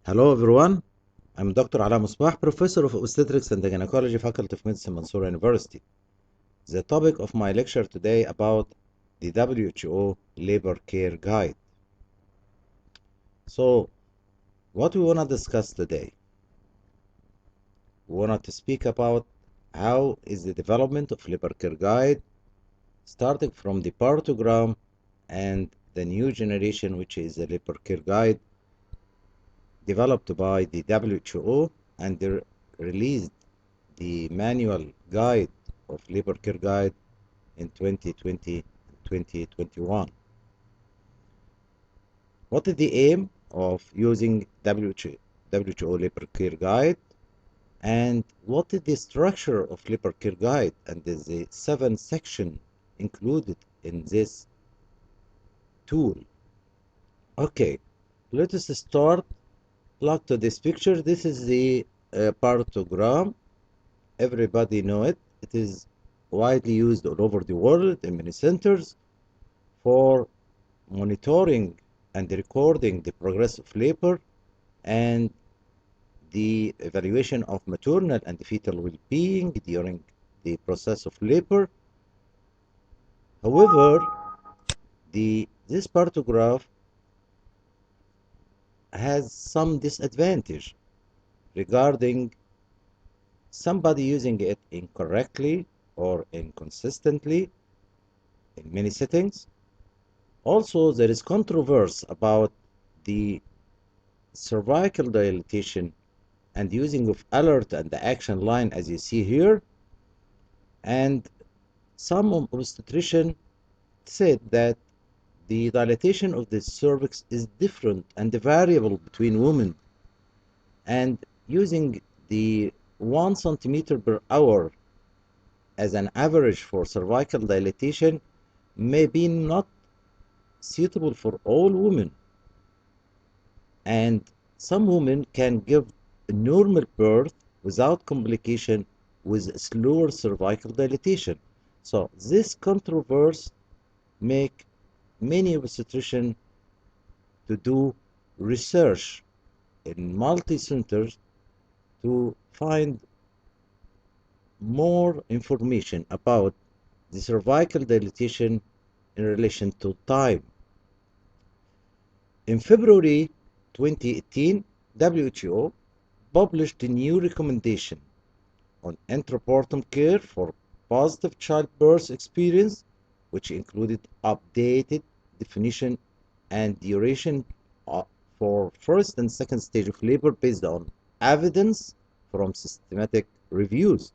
Hello everyone, I'm Dr. Alaa Mosbah, Professor of Obstetrics and the Gynecology Faculty of Medicine, Mansoura University. The topic of my lecture today about the WHO Labor Care Guide. So, what we want to discuss today? We want to speak about how is the development of Labor Care Guide, starting from the partogram and the new generation, which is the Labor Care Guide, developed by the WHO and released the manual guide of labor care guide in 2020 and 2021. What is the aim of using WHO labor care guide, and what is the structure of labor care guide, and the 7 section included in this tool? Okay, let us start. Look to this picture. This is the partogram. Everybody know it. It is widely used all over the world in many centers for monitoring and recording the progress of labor and the evaluation of maternal and fetal well-being during the process of labor. However, this partograph has some disadvantage regarding somebody using it incorrectly or inconsistently in many settings. Also, there is controversy about the cervical dilatation and using of alert and the action line as you see here. And some obstetrician said that the dilatation of the cervix is different and variable between women, and using the 1 centimeter per hour as an average for cervical dilatation may be not suitable for all women, and some women can give a normal birth without complication with slower cervical dilatation. So this controversy make many obstetricians to do research in multi-centers to find more information about the cervical dilatation in relation to time. In February 2018, WHO published a new recommendation on intrapartum care for positive childbirth experience, which included updated definition and duration for first and second stage of labor based on evidence from systematic reviews.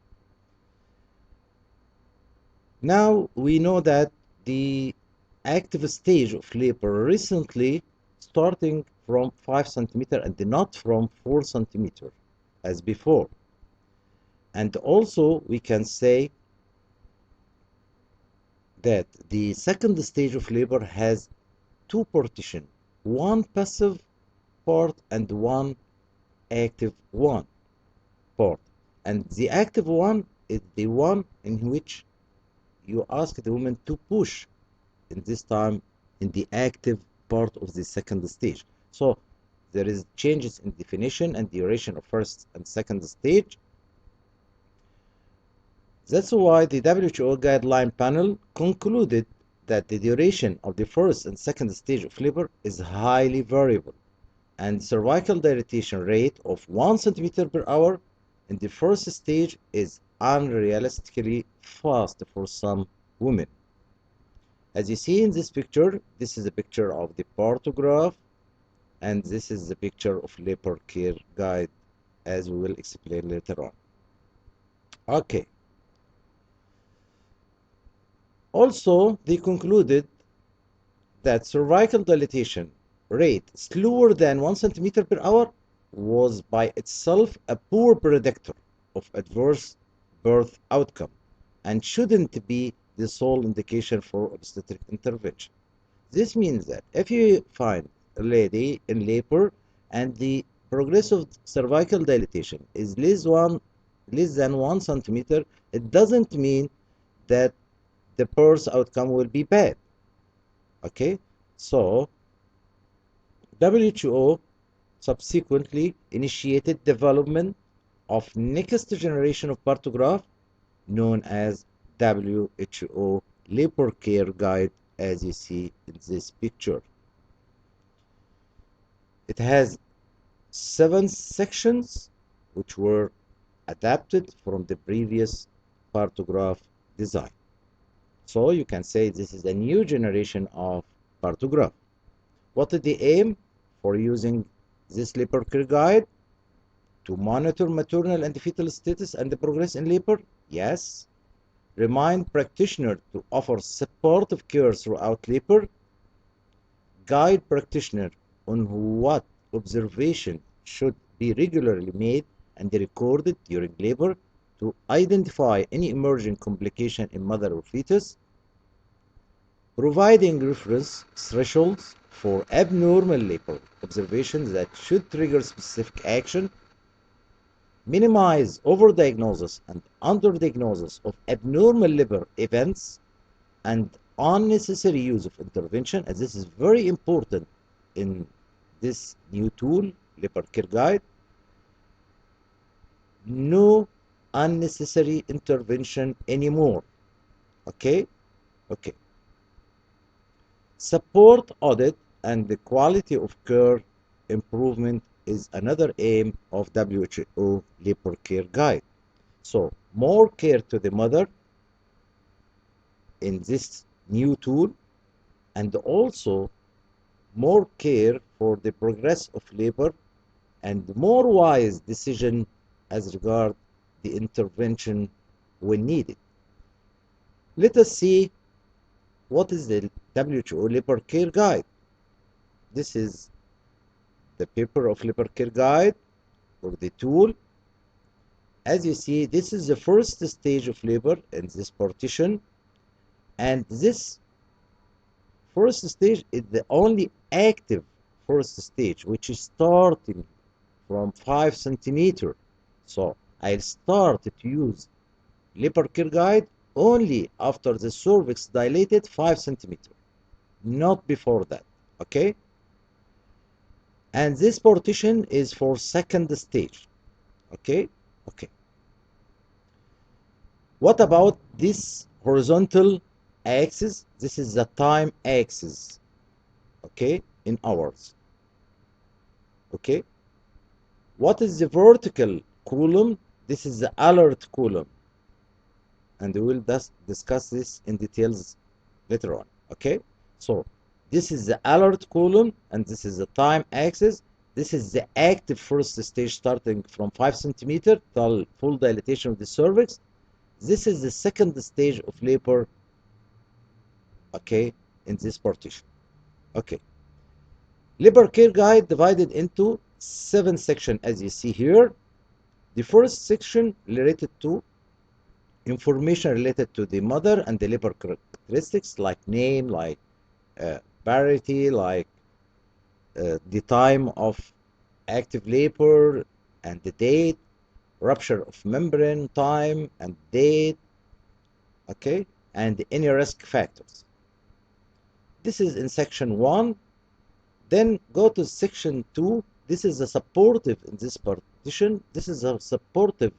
Now we know that the active stage of labor recently starting from 5 centimeter and not from 4 centimeter as before. And also we can say that the second stage of labor has two partitions, one passive part and one active one part. And the active one is the one in which you ask the woman to push in this time in the active part of the second stage. So there is changes in definition and duration of first and second stage. That's why the WHO guideline panel concluded that the duration of the first and second stage of labor is highly variable, and cervical dilatation rate of 1 centimeter per hour in the first stage is unrealistically fast for some women. As you see in this picture, this is a picture of the partograph, and this is the picture of labor care guide, as we will explain later on. Okay. Also, they concluded that cervical dilatation rate slower than 1 centimeter per hour was by itself a poor predictor of adverse birth outcome and shouldn't be the sole indication for obstetric intervention. This means that if you find a lady in labor and the progressive cervical dilatation is less than 1 centimeter, it doesn't mean that the birth outcome will be bad. Okay, so WHO subsequently initiated development of next generation of partograph known as WHO Labor Care Guide, as you see in this picture. It has 7 sections which were adapted from the previous partograph design. So you can say this is a new generation of partograph. What is the aim for using this labor care guide? To monitor maternal and fetal status and the progress in labor? Yes. Remind practitioner to offer supportive care throughout labor. Guide practitioner on what observation should be regularly made and recorded during labor to identify any emerging complication in mother or fetus. Providing reference thresholds for abnormal labor observations that should trigger specific action. Minimize overdiagnosis and underdiagnosis of abnormal labor events and unnecessary use of intervention, and this is very important in this new tool, labor care guide. No unnecessary intervention anymore. Okay? Okay. Support audit and the quality of care improvement is another aim of WHO labor care guide. So more care to the mother in this new tool, and also more care for the progress of labor and more wise decision as regard the intervention when needed. Let us see what is the WHO labor care guide. This is the paper of labor care guide or the tool. As you see, this is the first stage of labor in this partition, and this first stage is the only active first stage, which is starting from 5 centimeter. So I'll start to use labor care guide only after the cervix dilated 5 centimeter, not before that. Okay? And this partition is for second stage. Okay? Okay. What about this horizontal axis? This is the time axis. Okay? In hours. Okay? What is the vertical column? This is the alert column. And we will discuss this in details later on. Okay? So this is the alert column, and this is the time axis. This is the active first stage starting from 5 centimeter till full dilatation of the cervix. This is the second stage of labor, okay, in this partition. Okay. Labor care guide divided into 7 sections, as you see here. The first section related to information related to the mother and the labor characteristics, like name, like parity, like the time of active labor and the date, rupture of membrane time and date, okay, and any risk factors. This is in section 1. Then go to section 2. This is a supportive in this partition. This is a supportive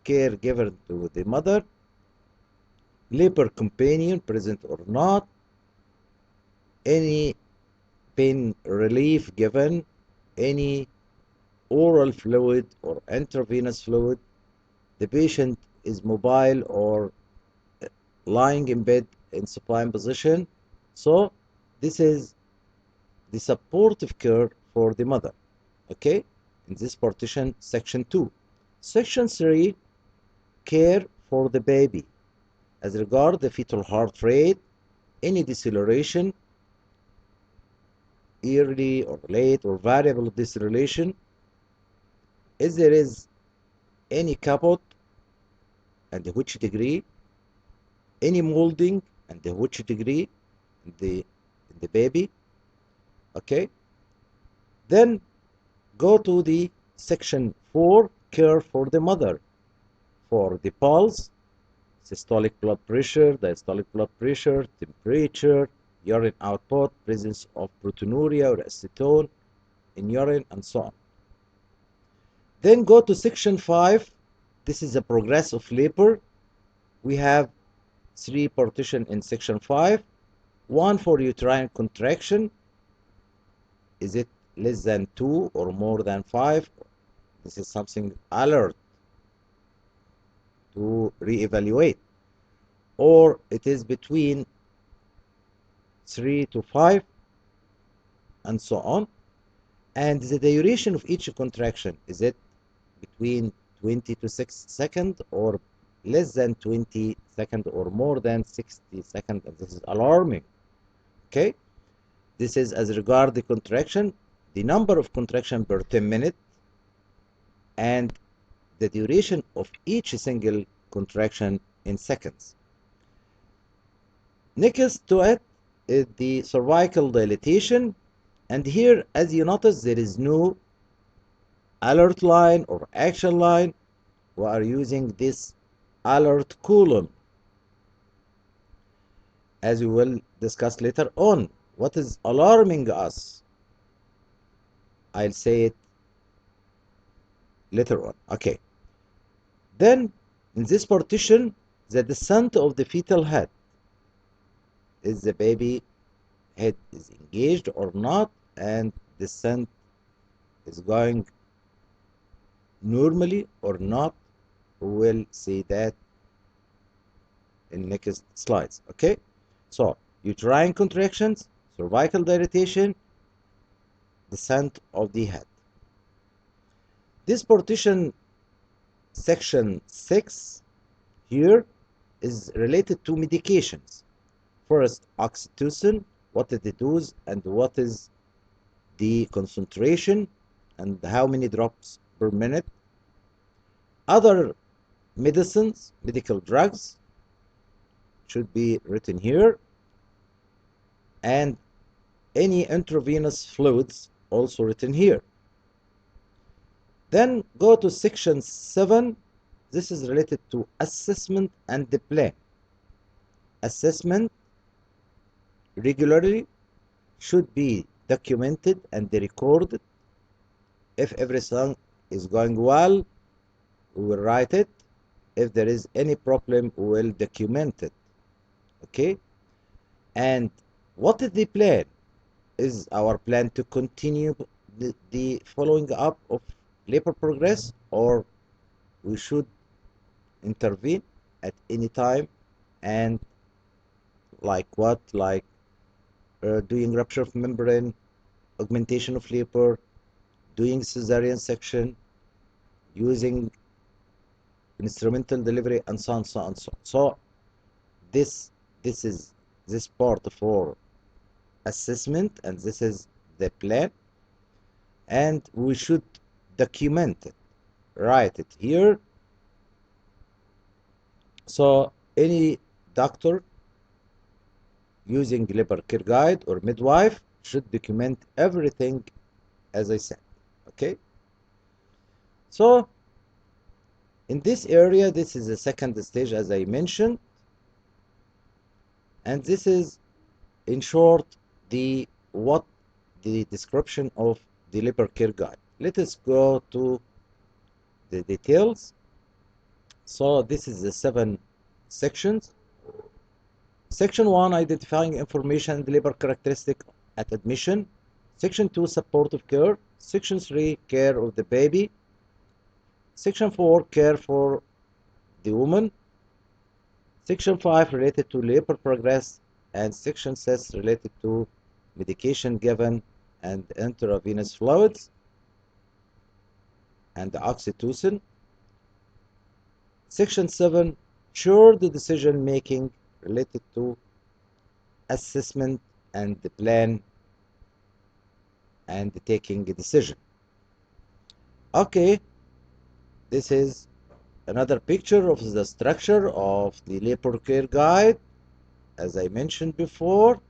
care given to the mother, labor companion present or not, any pain relief given, any oral fluid or intravenous fluid, the patient is mobile or lying in bed in supine position. So this is the supportive care for the mother, okay, in this partition, section 2. Section 3, care for the baby as regard the fetal heart rate, any deceleration, early or late or variable deceleration, if there is any caput and which degree, any moulding and which degree in the baby, okay. Then go to the section 4, care for the mother, for the pulse, systolic blood pressure, diastolic blood pressure, temperature, urine output, presence of proteinuria or acetone, in urine, and so on. Then go to section 5. This is the progress of labor. We have 3 partition in section 5. One for uterine contraction. Is it less than 2 or more than 5? This is something alert to reevaluate. Or it is between 3 to 5, and so on. And the duration of each contraction, is it between 20 to 6 seconds, or less than 20 seconds, or more than 60 seconds? And this is alarming. Okay, this is as regard the contraction, the number of contraction per 10 minutes, and the duration of each single contraction in seconds. Next to it is the cervical dilatation, and here, as you notice, there is no alert line or action line. We are using this alert column, as we will discuss later on. What is alarming us? I'll say it later on. Okay. Then, in this partition, the descent of the fetal head. Is the baby head is engaged or not, and descent is going normally or not? We'll see that in next slides. Okay, so uterine contractions, cervical dilatation, descent of the head. This partition, section 6 here, is related to medications. First, oxytocin, what is the dose and what is the concentration and how many drops per minute. Other medicines, medical drugs, should be written here, and any intravenous fluids also written here. Then go to section 7. This is related to assessment and the plan. Assessment regularly should be documented and recorded. If everything is going well, we will write it. If there is any problem, we will document it. Okay? And what is the plan? Is our plan to continue the following up of labor progress, or we should intervene at any time? And like what? Like doing rupture of membrane, augmentation of labor, doing cesarean section, using instrumental delivery, and so on, so on, so on. So this is this part for assessment, and this is the plan, and we should document it, write it here. So any doctor using labor care guide or midwife should document everything, as I said. Okay, so in this area, this is the second stage, as I mentioned, and this is in short the description of the labor care guide. Let us go to the details. So this is the 7 sections. Section 1, identifying information and labor characteristic at admission. Section 2, supportive care. Section 3, care of the baby. Section 4, care for the woman. Section 5, related to labor progress. And Section 6, related to medication given and intravenous fluids and the oxytocin. Section 7, sure the decision making related to assessment and the plan and taking a decision. Okay, this is another picture of the structure of the labor care guide, as I mentioned before.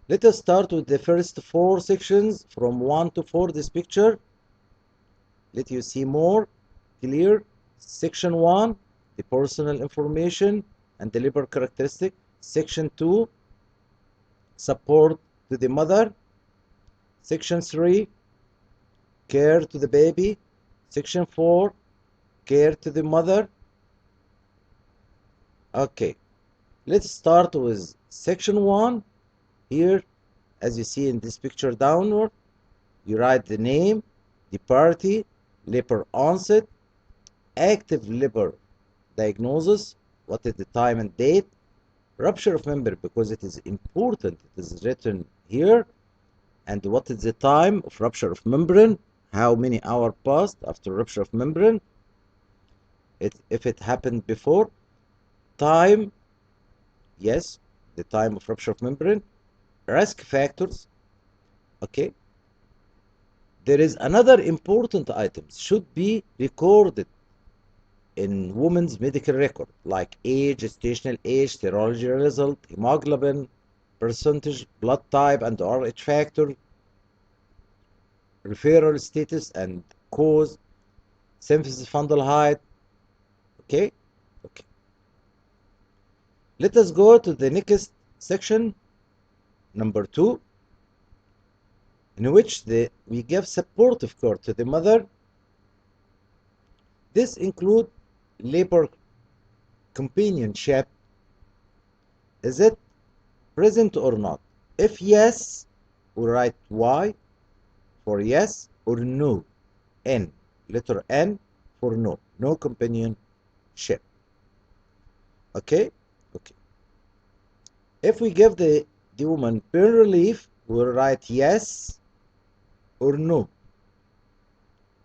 Let us start with the first 4 sections from 1 to 4. This picture, let you see more clear. Section 1, the personal information and the labor characteristic. Section 2, support to the mother. Section 3, care to the baby. Section 4, care to the mother. Okay, let's start with section 1. Here, as you see in this picture downward, you write the name, the party, labor onset, active labor diagnosis, what is the time and date, rupture of membrane, because it is important, it is written here, and what is the time of rupture of membrane, how many hours passed after rupture of membrane, if it happened before, time, yes, the time of rupture of membrane, risk factors. Okay, there is another important item should be recorded in women's medical record, like age, gestational age, serology result, hemoglobin percentage, blood type and Rh factor, referral status and cause, symphysis fundal height. Okay, okay. Let us go to the next section, number 2, in which we give supportive care to the mother. This includes labor companionship. Is it present or not? If yes, we write Y for yes, or no, N, letter N for no, no companionship. Okay, okay. If we give the woman pain relief, we'll write yes or no.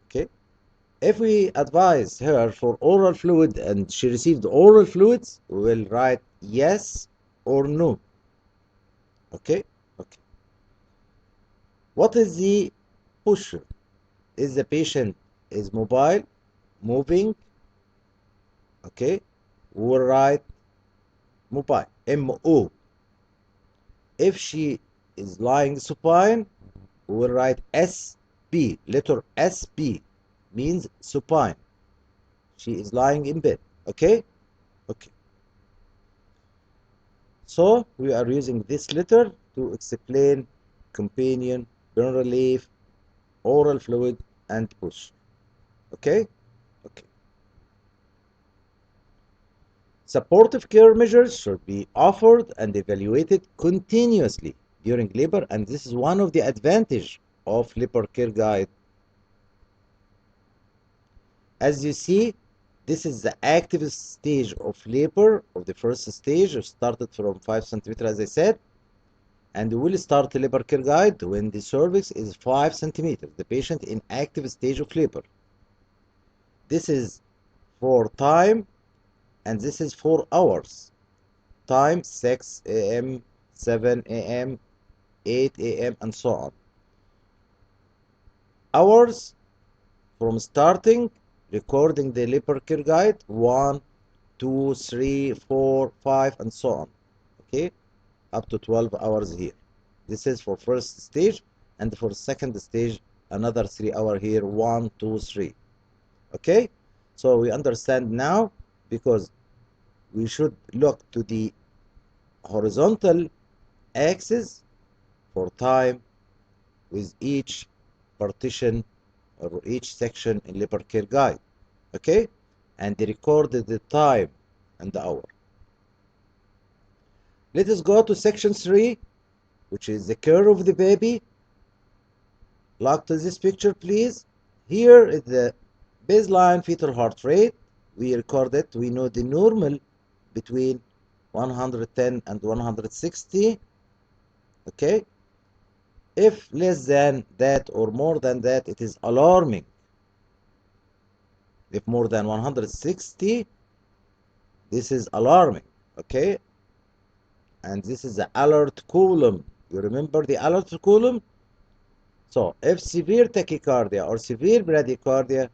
Okay. If we advise her for oral fluid and she received oral fluids, we will write yes or no. Okay, okay. What is the posture? Is the patient is mobile, moving? Okay, we'll write mobile, M-O. If she is lying supine, we'll write S-B, letter S-B, means supine. She is lying in bed, okay? Okay. So, we are using this letter to explain companion, pain relief, oral fluid, and push. Okay? Okay. Supportive care measures should be offered and evaluated continuously during labor, and this is one of the advantages of labor care guide. As you see, this is the active stage of labor of the first stage, started from 5 centimeters, as I said, and we will start the labor care guide when the cervix is 5 centimeters, the patient in active stage of labor. This is for time, and this is for hours. Time 6 a.m., 7 a.m., 8 a.m., and so on. Hours from starting, recording the labor care guide, 1, 2, 3, 4, 5, and so on. Okay, up to 12 hours here. This is for first stage, and for second stage, another 3 hours here, 1, 2, 3. Okay, so we understand now, because we should look to the horizontal axis for time with each partition or each section in labor care guide. Okay, and they recorded the time and the hour. Let us go to section 3, which is the care of the baby. Look to this picture, please. Here is the baseline fetal heart rate. We record it. We know the normal between 110 and 160. Okay, if less than that or more than that, it is alarming. If more than 160, this is alarming. Okay, and this is the alert column. You remember the alert column? So if severe tachycardia or severe bradycardia,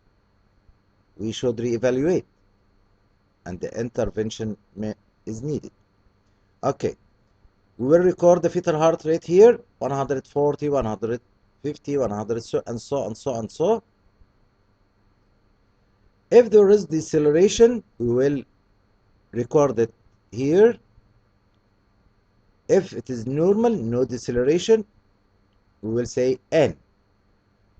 we should reevaluate, and the intervention is needed. Okay, we will record the fetal heart rate here, 140, 150, 100, and so and so and so. If there is deceleration, we will record it here. If it is normal, no deceleration, we will say N.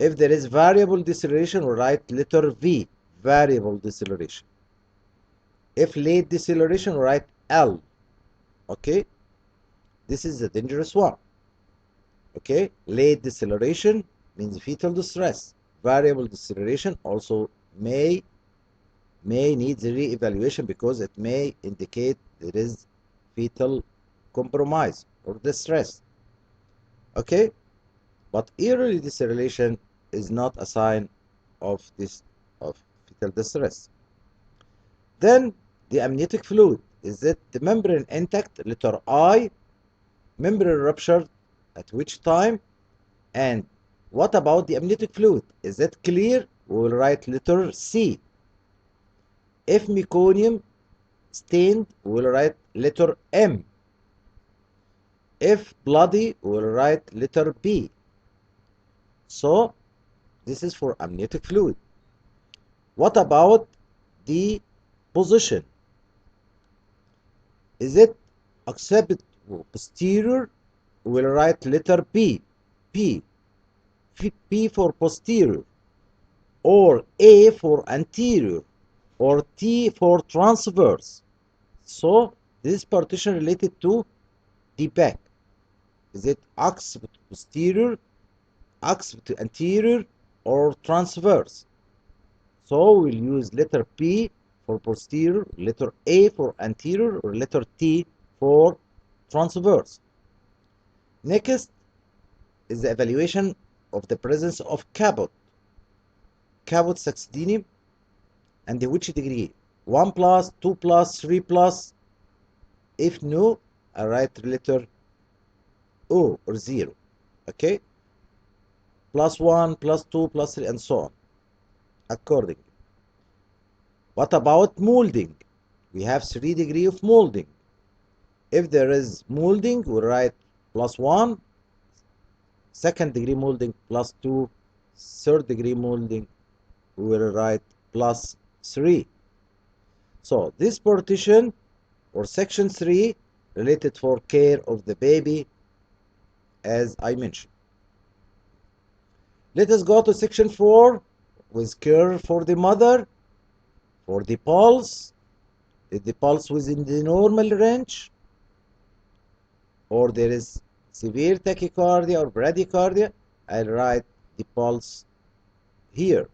If there is variable deceleration, we write letter V, variable deceleration. If late deceleration, we write L. Okay? This is the dangerous one. Okay? Late deceleration means fetal distress. Variable deceleration also may need the re-evaluation because it may indicate there is fetal compromise or distress. Okay? But early deceleration is not a sign of fetal distress. Then the amniotic fluid, is it the membrane intact? Letter I. Membrane ruptured at which time? And what about the amniotic fluid? Is it clear? We will write letter C. If meconium stained, we will write letter M. If bloody, we will write letter B. So this is for amniotic fluid. What about the position? Is it occipital posterior? We will write letter P. P. P for posterior, or A for anterior, or T for transverse. So this partition related to the back. Is it occipital posterior, occipital anterior, or transverse? So we'll use letter P for posterior, letter A for anterior, or letter T for transverse. Next is the evaluation of the presence of caput. Caput succedaneum, and which degree? 1 plus, 2 plus, 3 plus. If no, I write letter O or 0. Okay? Plus 1, plus 2, plus 3, and so on. Accordingly. What about moulding? We have 3 degrees of moulding. If there is moulding, we write plus 1, second degree moulding plus 2, third degree moulding, we will write plus 3. So this partition or section 3 related for care of the baby, as I mentioned. Let us go to section 4 with care for the mother. For the pulse, is the pulse within the normal range, or there is severe tachycardia or bradycardia? I'll write the pulse here.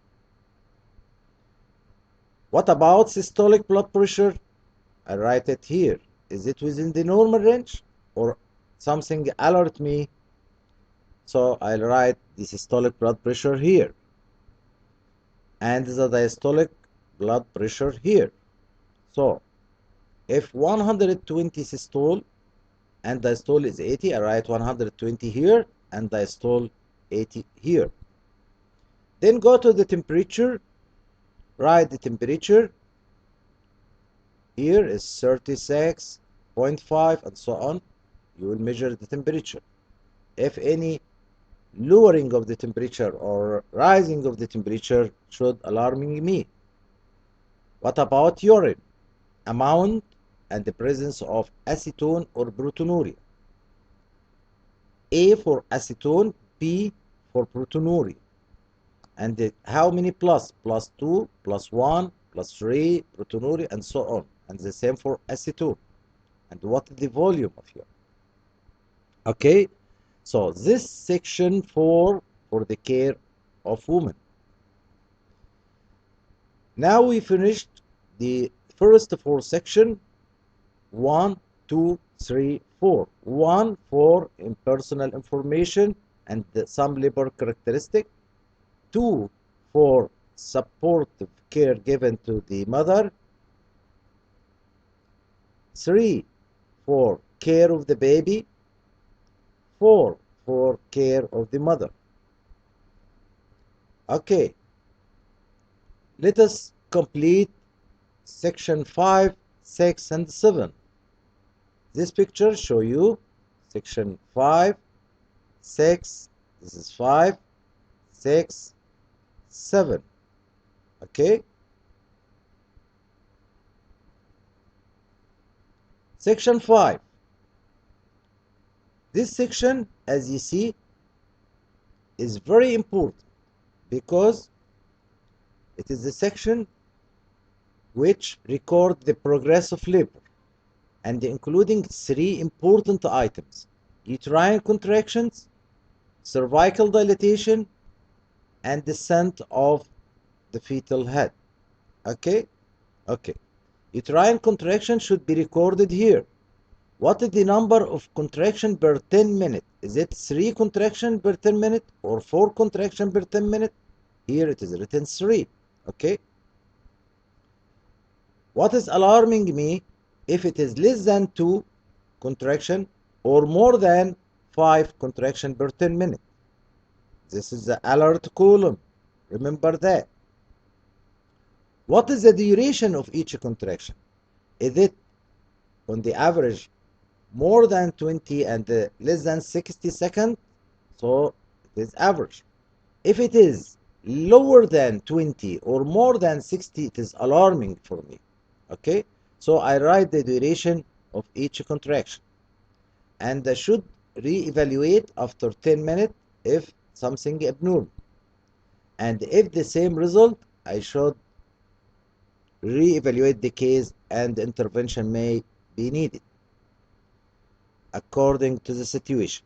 What about systolic blood pressure? I write it here. Is it within the normal range or something alert me? So I'll write the systolic blood pressure here and the diastolic blood pressure here. So if 120 systole and diastole is 80, I write 120 here and diastole 80 here. Then go to the temperature. Write the temperature. Here is 36.5 and so on. You will measure the temperature. If any lowering of the temperature or rising of the temperature should alarming me. What about urine? Amount and the presence of acetone or proteinuria. A for acetone, P for proteinuria. And how many plus? Plus 2, plus 1, plus 3, proteinuria, and so on. And the same for acetone. And what is the volume of urine? Okay, so this section 4 for the care of women. Now we finished the first 4 section. 1, 2, 3, 4. 1 for impersonal information and some labor characteristic. 2 for supportive care given to the mother. 3 for care of the baby. 4 for care of the mother. Okay, let us complete section 5, 6, and 7. This picture show you section 5, 6, this is 5, 6, 7. Okay? Section 5. This section, as you see, is very important because it is the section which records the progress of labor and including three important items: uterine contractions, cervical dilatation, and descent of the fetal head. Okay? Okay. Uterine contraction should be recorded here. What is the number of contraction per 10 minutes? Is it 3 contraction per 10 minutes or 4 contraction per 10 minutes? Here it is written 3. Okay? What is alarming me if it is less than 2 contraction or more than 5 contraction per 10 minutes? This is the alert column. Remember that. What is the duration of each contraction? Is it on the average more than 20 and less than 60 seconds? So it is average. If it is lower than 20 or more than 60, it is alarming for me. Okay? So I write the duration of each contraction. And I should re-evaluate after 10 minutes if something abnormal. And if the same result, I should re-evaluate the case and intervention may be needed according to the situation.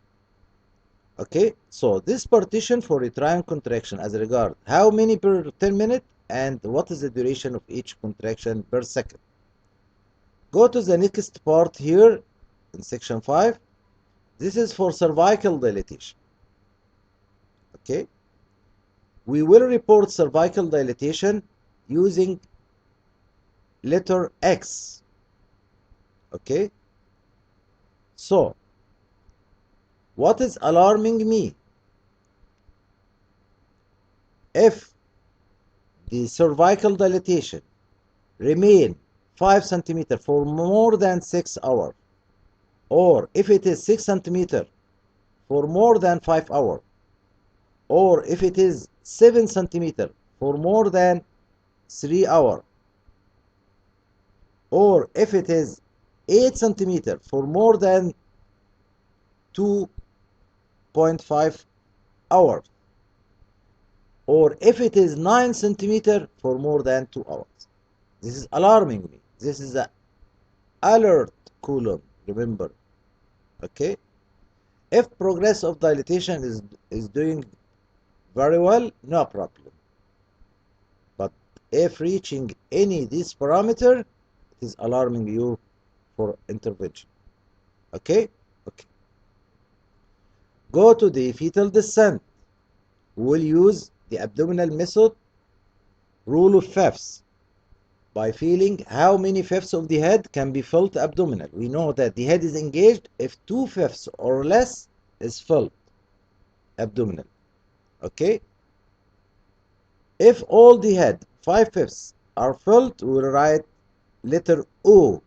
Okay, so this partition for uterine contraction as regard how many per 10 minutes and what is the duration of each contraction per second. Go to the next part here in section 5. This is for cervical dilatation. Okay, we will report cervical dilatation using letter X. Okay, so what is alarming me? If the cervical dilatation remain 5 centimeter for more than 6 hours, or if it is 6 centimeter for more than 5 hours, or if it is 7 centimeter for more than 3 hours, or if it is 8 centimeter for more than 2.5 hours, or if it is 9 centimeter for more than 2 hours. This is alarming me. This is the alert column, remember. Okay? If progress of dilatation is doing very well, no problem. But if reaching any this parameter, it is alarming you for intervention. Okay? Okay. Go to the fetal descent. We will use the abdominal method, rule of fifths, by feeling how many fifths of the head can be felt abdominal. We know that the head is engaged if 2/5 or less is felt abdominal. Okay? If all the head 5/5 are felt, we will write letter O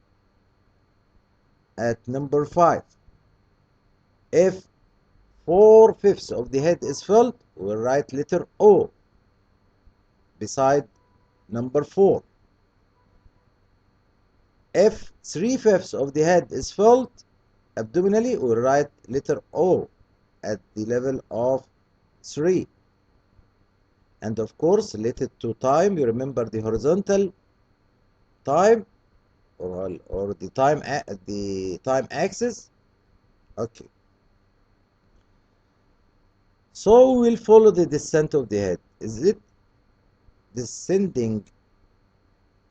at number 5. If 4/5 of the head is felt, we will write letter O beside number 4. If 3/5 of the head is felt abdominally, we will write letter O at the level of 3. And of course, related to time, you remember the horizontal time or the time axis. Okay. So we'll follow the descent of the head. Is it descending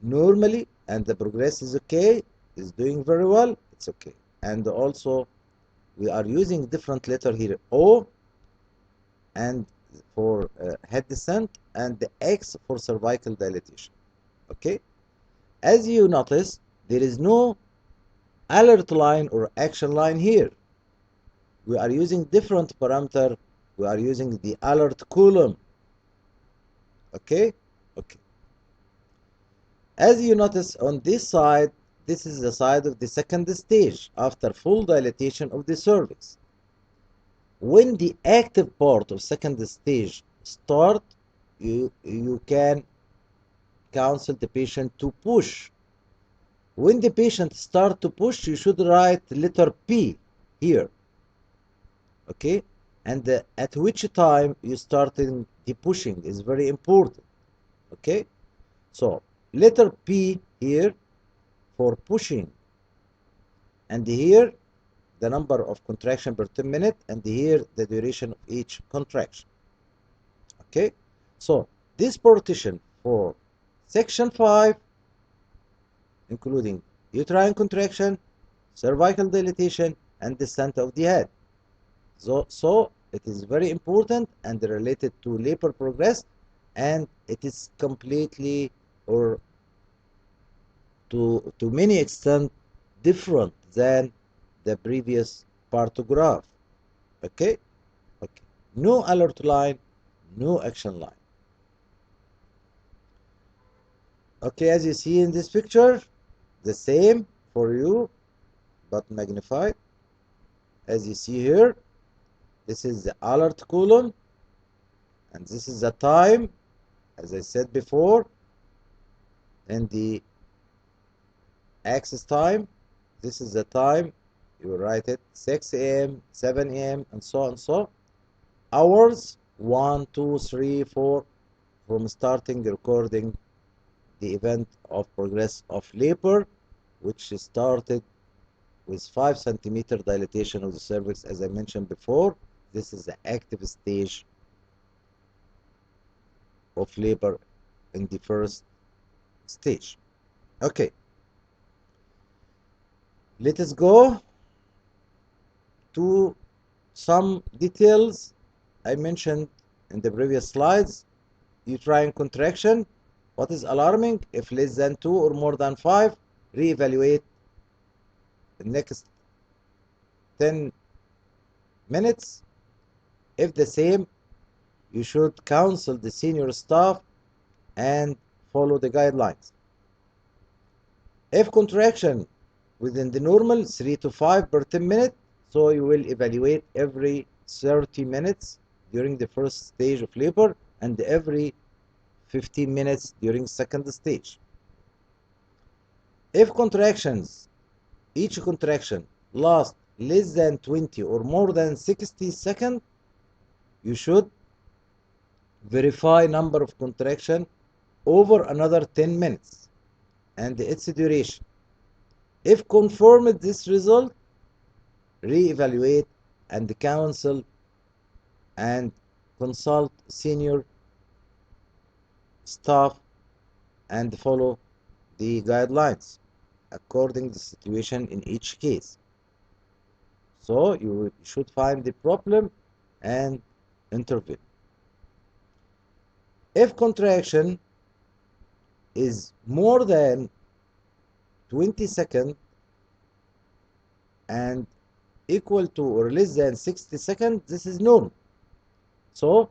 normally and the progress is okay? Is doing very well? It's okay. And also we are using different letter here, O and for head descent and the X for cervical dilatation. Okay? As you notice, there is no alert line or action line here. We are using different parameter. We are using the alert column. Okay? Okay. As you notice on this side, this is the side of the second stage after full dilatation of the cervix. When the active part of second stage start, you can counsel the patient to push. When the patient start to push, you should write letter P here. Okay, and at which time you starting the pushing is very important. Okay, so letter P here for pushing, and here the number of contraction per 10 minutes, and here the duration of each contraction. Okay, so this partition for section 5 including uterine contraction, cervical dilatation, and descent of the head. So it is very important and related to labor progress, and it is completely or to many extent different than the previous partograph. Okay? Okay. No alert line, no action line. Okay, as you see in this picture, the same for you, but magnified. As you see here, this is the alert column, and this is the time, as I said before, in the axis time. This is the time, you will write it 6 a.m., 7 a.m., and so on. So hours 1, 2, 3, 4 from starting recording the event of progress of labor, which started with 5 centimeter dilatation of the cervix, as I mentioned before. This is the active stage of labor in the first stage. Okay, let us go to some details I mentioned in the previous slides. Uterine contraction. What is alarming? If less than 2 or more than 5, reevaluate the next 10 minutes. If the same, you should counsel the senior staff and follow the guidelines. If contraction within the normal 3 to 5 per 10 minutes, so you will evaluate every 30 minutes during the first stage of labor and every 15 minutes during second stage. If contractions, each contraction lasts less than 20 or more than 60 seconds, you should verify number of contraction over another 10 minutes and its duration. If confirmed this result, re-evaluate and counsel and consult senior staff and follow the guidelines according to the situation in each case. So you should find the problem and intervene. If contraction is more than 20 seconds and equal to or less than 60 seconds, this is normal. So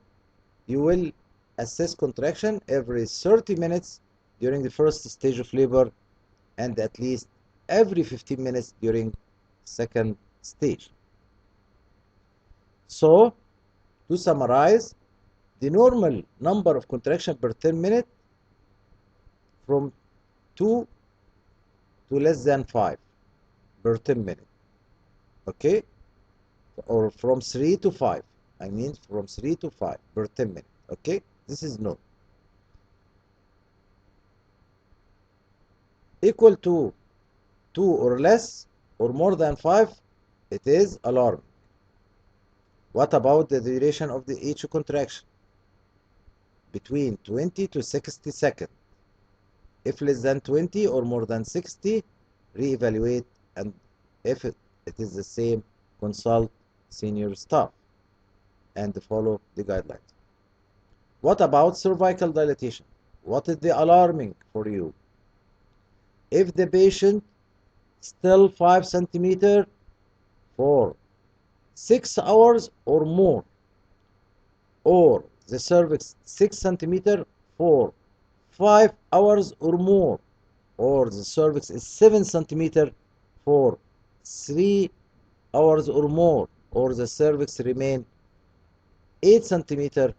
you will assess contraction every 30 minutes during the first stage of labor and at least every 15 minutes during second stage. So to summarize, the normal number of contraction per 10 minutes from 2 to less than 5 per 10 minutes. Okay? Or from 3 to 5. I mean from 3 to 5 per 10 minutes. Okay? This is normal. Equal to 2 or less or more than 5, it is alarming. What about the duration of each contraction? Between 20 to 60 seconds. If less than 20 or more than 60, reevaluate, and if it is the same, consult senior staff and follow the guidelines. What about cervical dilatation? What is the alarming for you? If the patient still 5 centimeter for 6 hours or more, or the cervix 6 centimeter for 5 hours or more, or the cervix is 7 centimeter for 3 hours or more, or the cervix remain 8 centimeter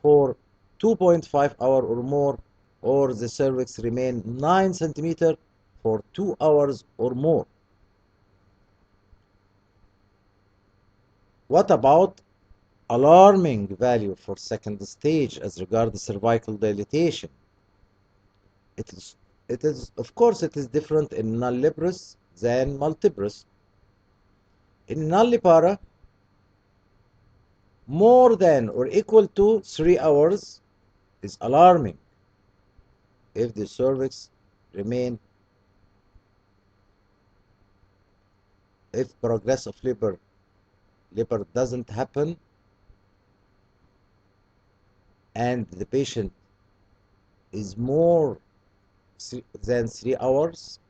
for 2.5 hours or more, or the cervix remain 9 centimeter for 2 hours or more. What about alarming value for second stage as regards cervical dilatation? It is, of course, it is different in nulliparous than multiparous. In nullipara, more than or equal to 3 hours is alarming if the cervix remain, if progress of labor doesn't happen, and the patient is more than 3 hours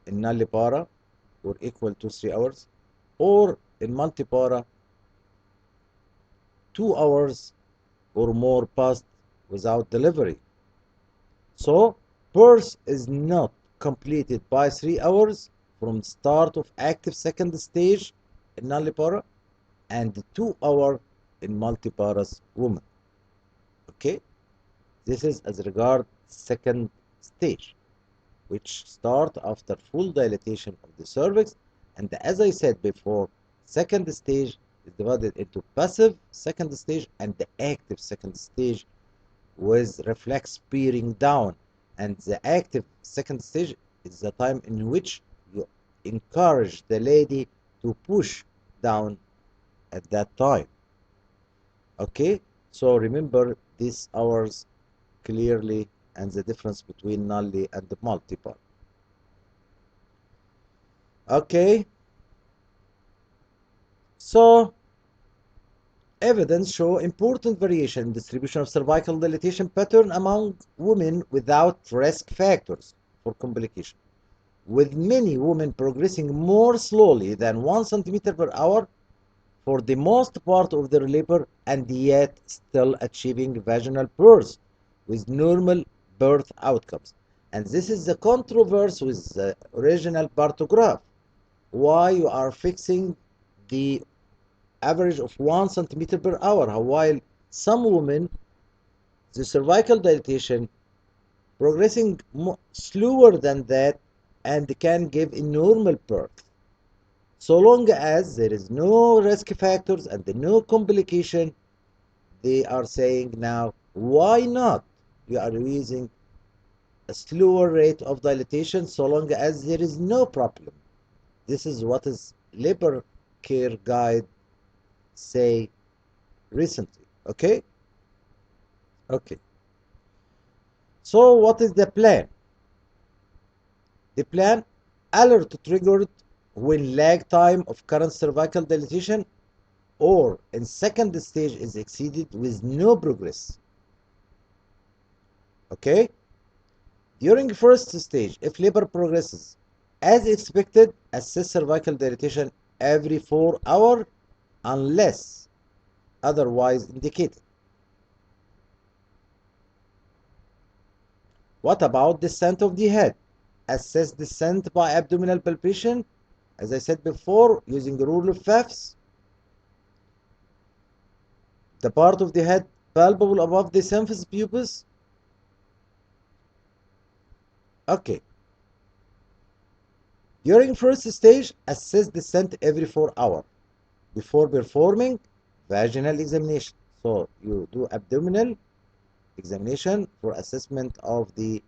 in nullipara or equal to 3 hours, or in multipara 2 hours or more passed without delivery. So birth is not completed by 3 hours from start of active second stage in nullipara and 2 hours in multiparous woman. Okay, this is as regard second stage, which start after full dilatation of the cervix. And as I said before, second stage is divided into passive second stage and the active second stage with reflex bearing down. And the active second stage is the time in which you encourage the lady to push down at that time. Okay, so remember these hours clearly and the difference between nulli and the multiple. Okay, so evidence show important variation in distribution of cervical dilatation pattern among women without risk factors for complication, with many women progressing more slowly than 1 centimeter per hour for the most part of their labor and yet still achieving vaginal birth with normal birth outcomes. And this is the controversy with the original partograph. Why you are fixing the average of 1 centimeter per hour, while some women, the cervical dilatation progressing slower than that and can give a normal birth. So long as there is no risk factors and no complication, they are saying now, why not? We are using a slower rate of dilatation so long as there is no problem. This is what is labor care guide say recently. Okay. So what is the plan? The plan: alert triggered when lag time of current cervical dilatation or in second stage is exceeded with no progress. Okay. During first stage, if labor progresses as expected, assess cervical dilatation every 4 hours unless otherwise indicated. What about descent of the head? Assess descent by abdominal palpation, as I said before, using the rule of fifths. The part of the head palpable above the symphysis pubis. Okay. During first stage, assess descent every 4 hours before performing vaginal examination. So you do abdominal examination for assessment of the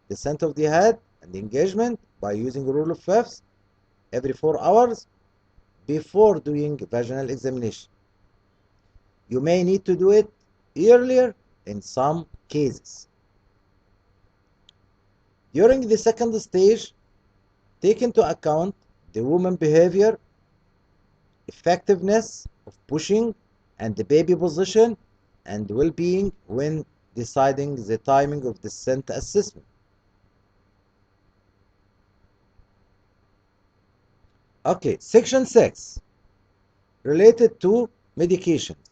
descent of the head and the engagement by using the rule of fifths every 4 hours before doing vaginal examination. You may need to do it earlier in some cases. During the second stage, take into account the woman behavior, effectiveness of pushing, and the baby position and well-being when deciding the timing of descent assessment. Okay, section 6, related to medications.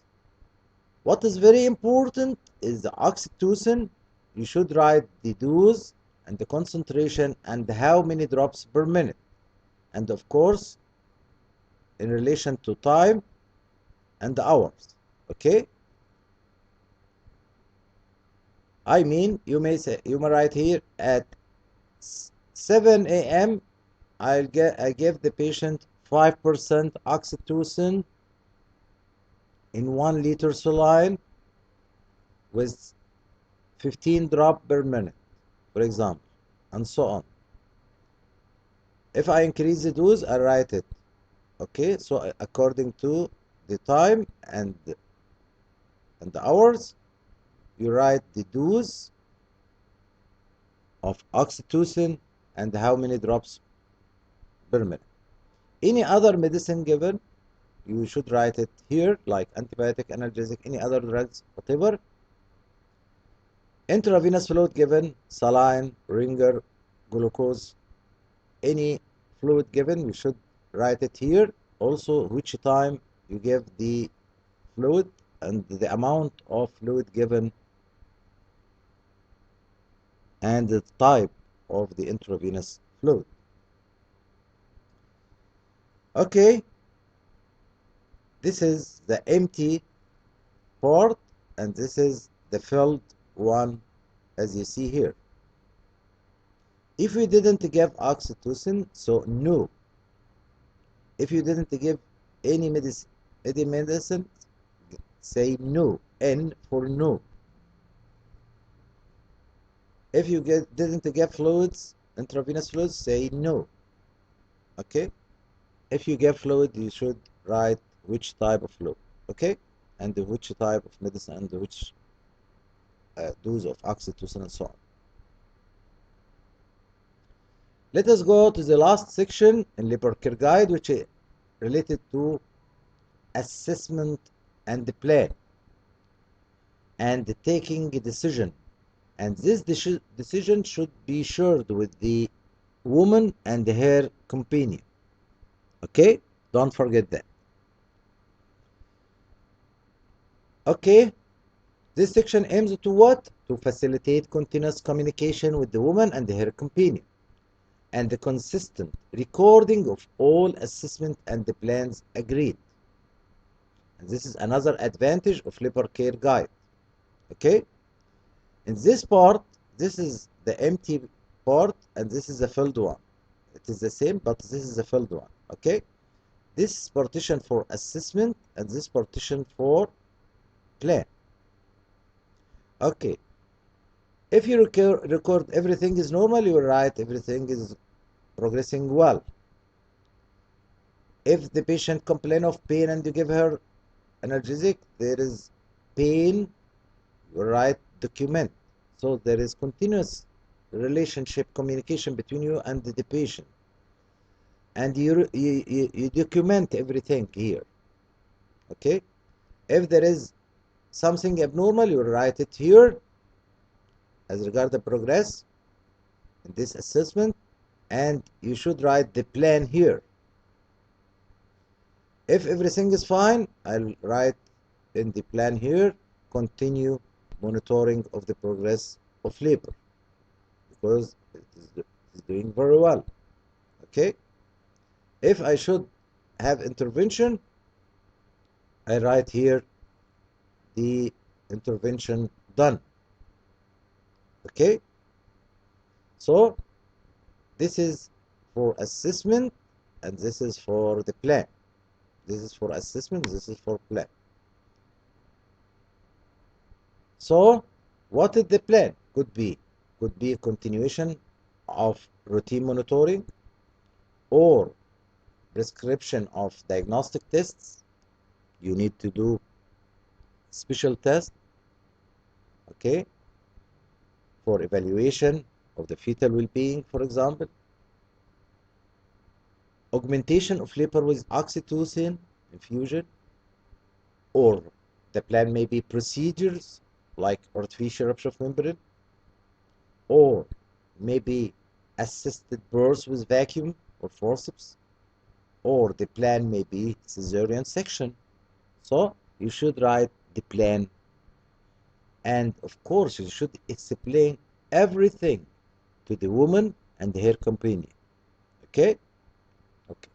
What is very important is the oxytocin. You should write the dose and the concentration and how many drops per minute. And of course, in relation to time and hours. Okay? I mean, you may write here at 7 a.m. I give the patient 5% oxytocin in 1 liter saline with 15 drop per minute, for example, and so on. If I increase the dose, I write it. Okay, so according to the time and the hours, you write the dose of oxytocin and how many drops per minute. Any other medicine given, you should write it here, like antibiotic, analgesic, any other drugs, whatever. Intravenous fluid given, saline, ringer, glucose, any fluid given, you should write it here. Also, which time you give the fluid and the amount of fluid given and the type of the intravenous fluid. Okay, this is the empty part and this is the filled one, as you see here. If you didn't give oxytocin, so no. If you didn't give any medicine, say no. N for no. If you didn't give fluids, intravenous fluids, say no. Okay? If you give fluid, you should write which type of fluid. Okay? And which type of medicine and which dose of oxytocin and so on. Let us go to the last section in labor care guide, which is related to assessment and the plan and taking a decision. And this decision should be shared with the woman and her companion. Okay? Don't forget that. Okay? This section aims to what? To facilitate continuous communication with the woman and her companion, and the consistent recording of all assessment and the plans agreed. And this is another advantage of labor care guide. Okay? In this part, this is the empty part and this is the filled one. It is the same, but this is the filled one. Okay? This partition for assessment and this partition for plan. Okay. If you record everything is normal, you will write everything is progressing well. If the patient complain of pain and you give her analgesic, there is pain, you write document. So there is continuous relationship communication between you and the patient. And you document everything here. Okay? If there is something abnormal, you write it here as regard the progress in this assessment, and you should write the plan here. If everything is fine, I'll write in the plan here, continue monitoring of the progress of labor, because it is doing very well. Okay? If I should have intervention, I write here the intervention done. Okay? So this is for assessment and this is for the plan. This is for assessment, this is for plan. So what is the plan? Could be a continuation of routine monitoring or prescription of diagnostic tests. You need to do special tests, okay, for evaluation of the fetal well-being, for example. Augmentation of labor with oxytocin infusion, or the plan may be procedures like artificial rupture of membrane, or maybe assisted birth with vacuum or forceps, or the plan may be cesarean section. So you should write the plan, and of course you should explain everything to the woman and her companion. Okay? Okay.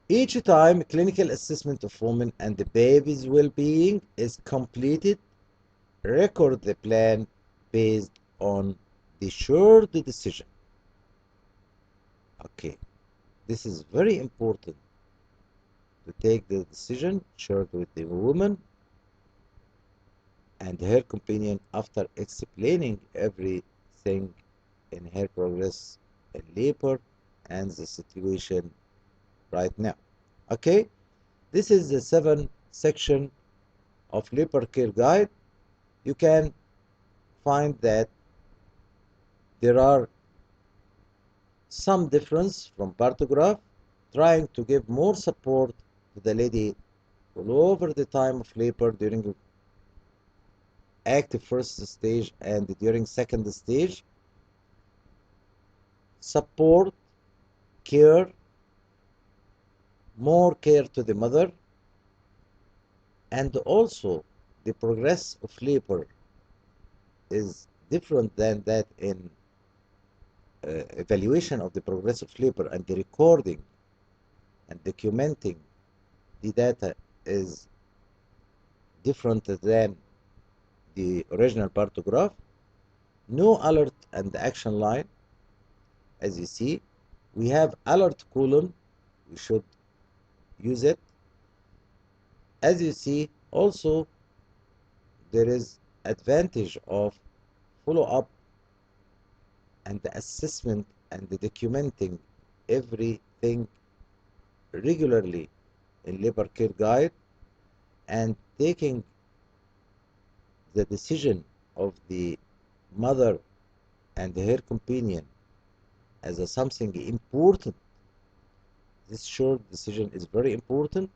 Each time clinical assessment of woman and the baby's well-being is completed, record the plan based on the shared decision. Okay. This is very important to take the decision shared with the woman and her companion after explaining everything in her progress in labor and the situation right now. Okay, this is the 7 section of labor care guide. You can find that there are some difference from partograph, trying to give more support to the lady all over the time of labor during active first stage and during second stage, support, care, more care to the mother, and also the progress of labor is different than that in evaluation of the progress of labor, and the recording and documenting the data is different than the original partograph. No alert and action line. As you see, we have alert column. We should use it. As you see, also there is advantage of follow-up and the assessment and the documenting everything regularly in labor care guide, and taking the decision of the mother and her companion as a something important. This short decision is very important,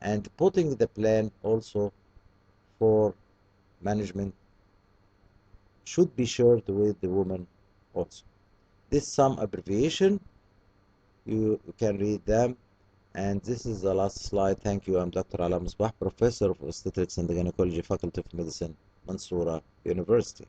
and putting the plan also for management should be shared with the woman also. This some abbreviation, you can read them. And this is the last slide. Thank you. I'm Dr. Alaa Mosbah, Professor of Obstetrics and Gynecology, Faculty of Medicine, Mansoura University.